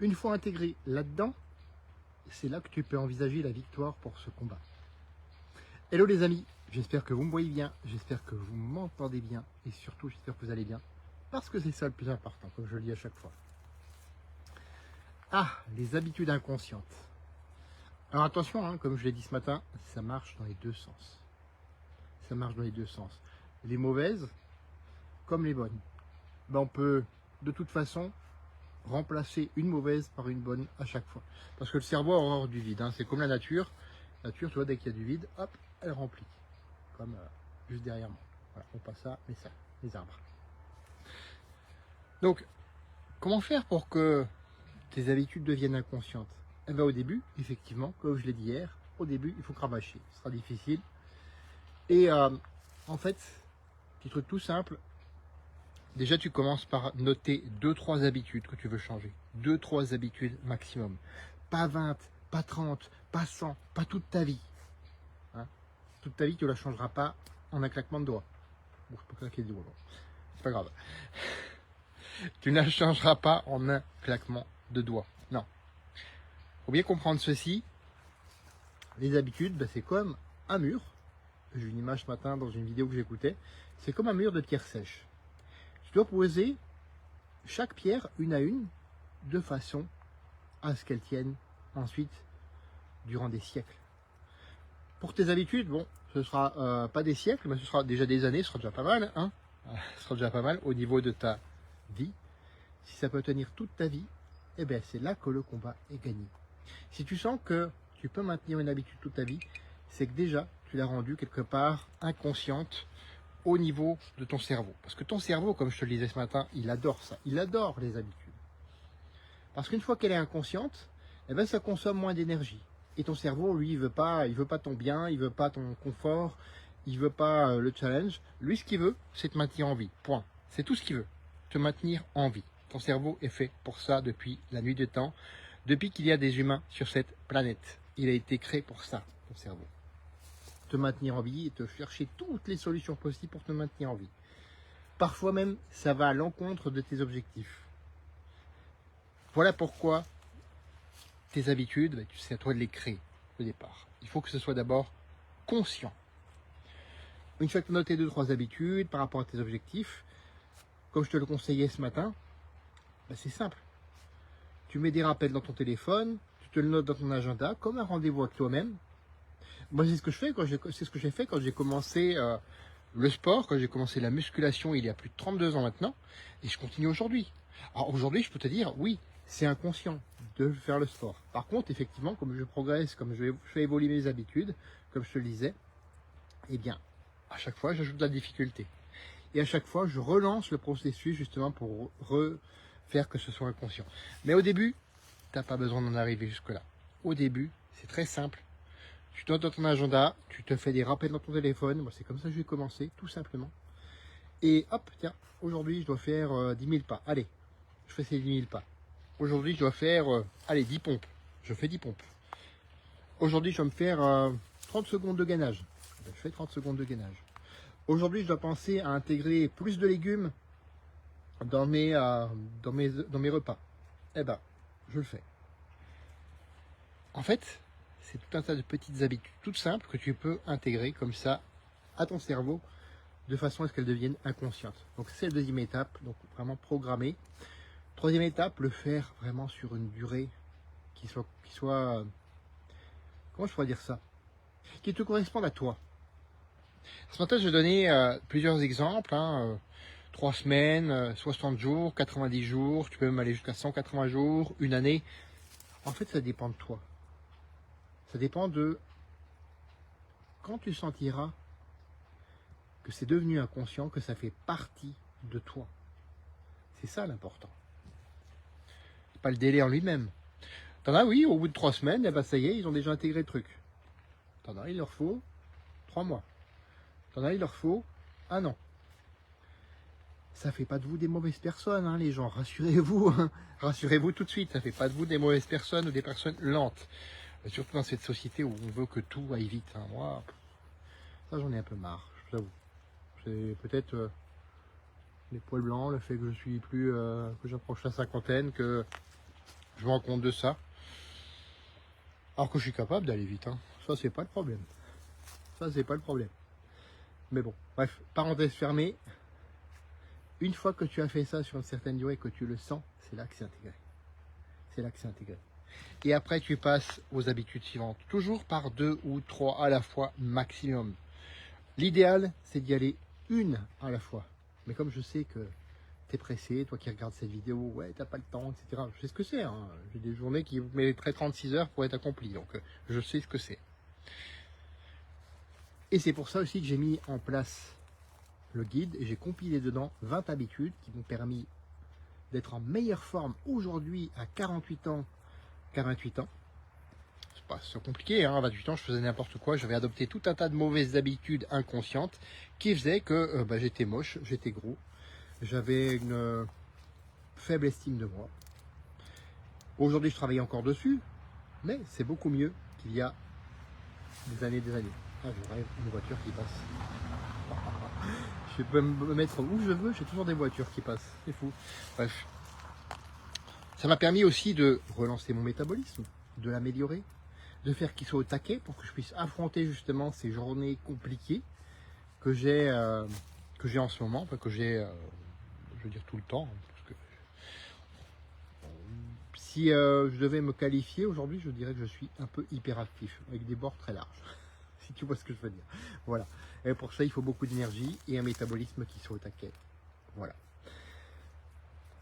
Une fois intégré là-dedans, c'est là que tu peux envisager la victoire pour ce combat. Hello les amis, j'espère que vous me voyez bien, j'espère que vous m'entendez bien et surtout j'espère que vous allez bien parce que c'est ça le plus important, comme je le dis à chaque fois. Ah, les habitudes inconscientes. Alors attention, hein, comme je l'ai dit ce matin, ça marche dans les deux sens. Ça marche dans les deux sens. Les mauvaises comme les bonnes. Ben, on peut de toute façon remplacer une mauvaise par une bonne à chaque fois. Parce que le cerveau a horreur du vide, hein. C'est comme la nature. La nature, tu vois, dès qu'il y a du vide, hop, elle remplit. Comme juste derrière moi. Voilà, on passe ça, mais ça, les arbres. Donc, comment faire pour que tes habitudes deviennent inconscientes? Eh bien, au début, effectivement, comme je l'ai dit hier, au début, il faut cravacher. Ce sera difficile. Et en fait, petit truc tout simple, déjà tu commences par noter 2-3 habitudes que tu veux changer. 2-3 habitudes maximum. Pas 20, pas 30, pas 100, pas toute ta vie. Hein, toute ta vie, tu ne la changeras pas en un claquement de doigts. Bon, je peux claquer des doigts, bon. C'est pas grave. Tu ne la changeras pas en un claquement de doigts. Non. Faut bien comprendre ceci. Les habitudes, ben, c'est comme un mur. J'ai eu une image ce matin dans une vidéo que j'écoutais. C'est comme un mur de pierres sèches. Tu dois poser chaque pierre une à une de façon à ce qu'elles tiennent ensuite durant des siècles. Pour tes habitudes, bon, ce sera pas des siècles, mais ce sera déjà des années, ce sera déjà pas mal, hein. Ce sera déjà pas mal au niveau de ta vie. Si ça peut tenir toute ta vie, eh bien c'est là que le combat est gagné. Si tu sens que tu peux maintenir une habitude toute ta vie, c'est que déjà tu l'as rendue quelque part inconsciente au niveau de ton cerveau. Parce que ton cerveau, comme je te le disais ce matin, il adore ça. Il adore les habitudes. Parce qu'une fois qu'elle est inconsciente, eh ben, ça consomme moins d'énergie. Et ton cerveau, lui, il veut pas ton bien, il veut pas ton confort, il veut pas le challenge. Lui, ce qu'il veut, c'est te maintenir en vie. Point. C'est tout ce qu'il veut. Te maintenir en vie. Ton cerveau est fait pour ça depuis la nuit des temps, depuis qu'il y a des humains sur cette planète. Il a été créé pour ça, ton cerveau. Te maintenir en vie et te chercher toutes les solutions possibles pour te maintenir en vie. Parfois même, ça va à l'encontre de tes objectifs. Voilà pourquoi tes habitudes, ben, c'est à toi de les créer au départ. Il faut que ce soit d'abord conscient. Une fois que tu as noté 2-3 habitudes par rapport à tes objectifs, comme je te le conseillais ce matin, ben, c'est simple. Tu mets des rappels dans ton téléphone, tu te le notes dans ton agenda, comme un rendez-vous avec toi-même. Moi, c'est ce que je fais c'est ce que j'ai fait quand j'ai commencé le sport, quand j'ai commencé la musculation il y a plus de 32 ans maintenant, et je continue aujourd'hui. Alors aujourd'hui, je peux te dire, oui, c'est inconscient de faire le sport. Par contre, effectivement, comme je progresse, comme je fais évoluer mes habitudes, comme je te le disais, eh bien, à chaque fois, j'ajoute de la difficulté. Et à chaque fois, je relance le processus justement pour refaire que ce soit inconscient. Mais au début, tu n'as pas besoin d'en arriver jusque-là. Au début, c'est très simple. Tu notes dans ton agenda, tu te fais des rappels dans ton téléphone. Moi, c'est comme ça que je vais commencer, tout simplement. Et hop, tiens, aujourd'hui, je dois faire 10 000 pas. Allez, je fais ces 10 000 pas. Aujourd'hui, je dois faire, allez, 10 pompes. Je fais 10 pompes. Aujourd'hui, je dois me faire 30 secondes de gainage. Je fais 30 secondes de gainage. Aujourd'hui, je dois penser à intégrer plus de légumes dans mes repas. Eh ben, je le fais. En fait, c'est tout un tas de petites habitudes toutes simples que tu peux intégrer comme ça à ton cerveau de façon à ce qu'elles deviennent inconscientes. Donc c'est la deuxième étape, donc vraiment programmer. Troisième étape, le faire vraiment sur une durée qui soit comment je pourrais dire ça, qui te corresponde à toi. Ce matin, je vais donner plusieurs exemples, 3 semaines, 60 jours, 90 jours, tu peux même aller jusqu'à 180 jours, une année. En fait, ça dépend de toi. Ça dépend de quand tu sentiras que c'est devenu inconscient, que ça fait partie de toi. C'est ça l'important. C'est pas le délai en lui-même. T'en as, oui, au bout de 3 semaines, eh ben, ça y est, ils ont déjà intégré le truc. T'en as, il leur faut 3 mois. T'en as, il leur faut 1 an. Ça fait pas de vous des mauvaises personnes, hein, les gens. Rassurez-vous, hein. Rassurez-vous tout de suite. Ça fait pas de vous des mauvaises personnes ou des personnes lentes. Surtout dans cette société où on veut que tout aille vite. Hein. Moi, ça j'en ai un peu marre, je vous avoue. C'est peut-être les poils blancs, le fait que je suis plus, que j'approche la cinquantaine, que Je me rends compte de ça. Alors que je suis capable d'aller vite, hein. Ça, c'est pas le problème. Ça, c'est pas le problème. Mais bon, bref, parenthèse fermée. Une fois que tu as fait ça sur une certaine durée, que tu le sens, c'est là que c'est intégré. C'est là que c'est intégré. Et après, tu passes aux habitudes suivantes. Toujours par 2 ou 3 à la fois maximum. L'idéal, c'est d'y aller une à la fois. Mais comme je sais que tu es pressé, toi qui regardes cette vidéo, ouais, t'as pas le temps, etc. Je sais ce que c'est, hein. J'ai des journées qui mériteraient 36 heures pour être accomplies. Donc, je sais ce que c'est. Et c'est pour ça aussi que j'ai mis en place le guide et j'ai compilé dedans 20 habitudes qui m'ont permis d'être en meilleure forme aujourd'hui à 48 ans qu'à 28 ans. C'est pas so compliqué, hein. À 28 ans, je faisais n'importe quoi. J'avais adopté tout un tas de mauvaises habitudes inconscientes qui faisaient que j'étais moche, j'étais gros, j'avais une faible estime de moi. Aujourd'hui, je travaille encore dessus, mais c'est beaucoup mieux qu'il y a des années. Ah, je rêve, une voiture qui passe. Je peux me mettre où je veux, j'ai toujours des voitures qui passent. C'est fou. Bref. Ça m'a permis aussi de relancer mon métabolisme, de l'améliorer, de faire qu'il soit au taquet pour que je puisse affronter justement ces journées compliquées que j'ai en ce moment, enfin que j'ai, je veux dire tout le temps. Parce que si je devais me qualifier aujourd'hui, je dirais que je suis un peu hyperactif, avec des bords très larges. Si tu vois ce que je veux dire. Voilà. Et pour ça, il faut beaucoup d'énergie et un métabolisme qui soit au taquet. Voilà.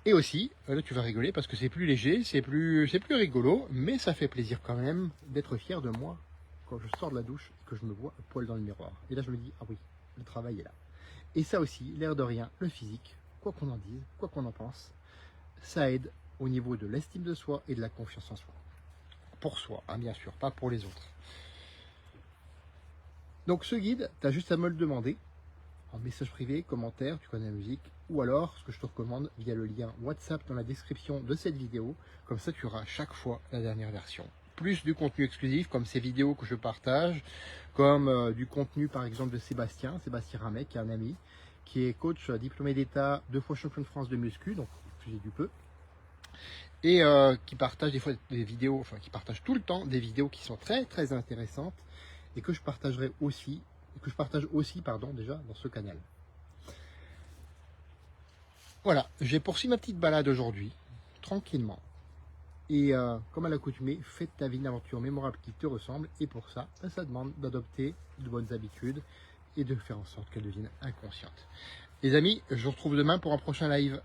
Et aussi, là tu vas rigoler parce que c'est plus léger, c'est plus rigolo, mais ça fait plaisir quand même d'être fier de moi quand je sors de la douche et que je me vois à poil dans le miroir. Et là je me dis, ah oui, le travail est là. Et ça aussi, l'air de rien, le physique, quoi qu'on en dise, quoi qu'on en pense, ça aide au niveau de l'estime de soi et de la confiance en soi. Pour soi, hein, bien sûr, pas pour les autres. Donc ce guide, tu as juste à me le demander en message privé, commentaire, tu connais la musique, ou alors ce que je te recommande via le lien WhatsApp dans la description de cette vidéo, comme ça tu auras à chaque fois la dernière version. Plus du contenu exclusif comme ces vidéos que je partage, comme du contenu par exemple de Sébastien Ramet qui est un ami, qui est coach diplômé d'État, 2 fois champion de France de muscu, donc j'ai du peu, et qui partage des fois des vidéos, enfin qui partage tout le temps des vidéos qui sont très très intéressantes et que je partagerai aussi, déjà dans ce canal. Voilà, j'ai poursuivi ma petite balade aujourd'hui, tranquillement. Et comme à l'accoutumée, fais de ta vie une aventure mémorable qui te ressemble. Et pour ça, ça demande d'adopter de bonnes habitudes et de faire en sorte qu'elles deviennent inconscientes. Les amis, je vous retrouve demain pour un prochain live.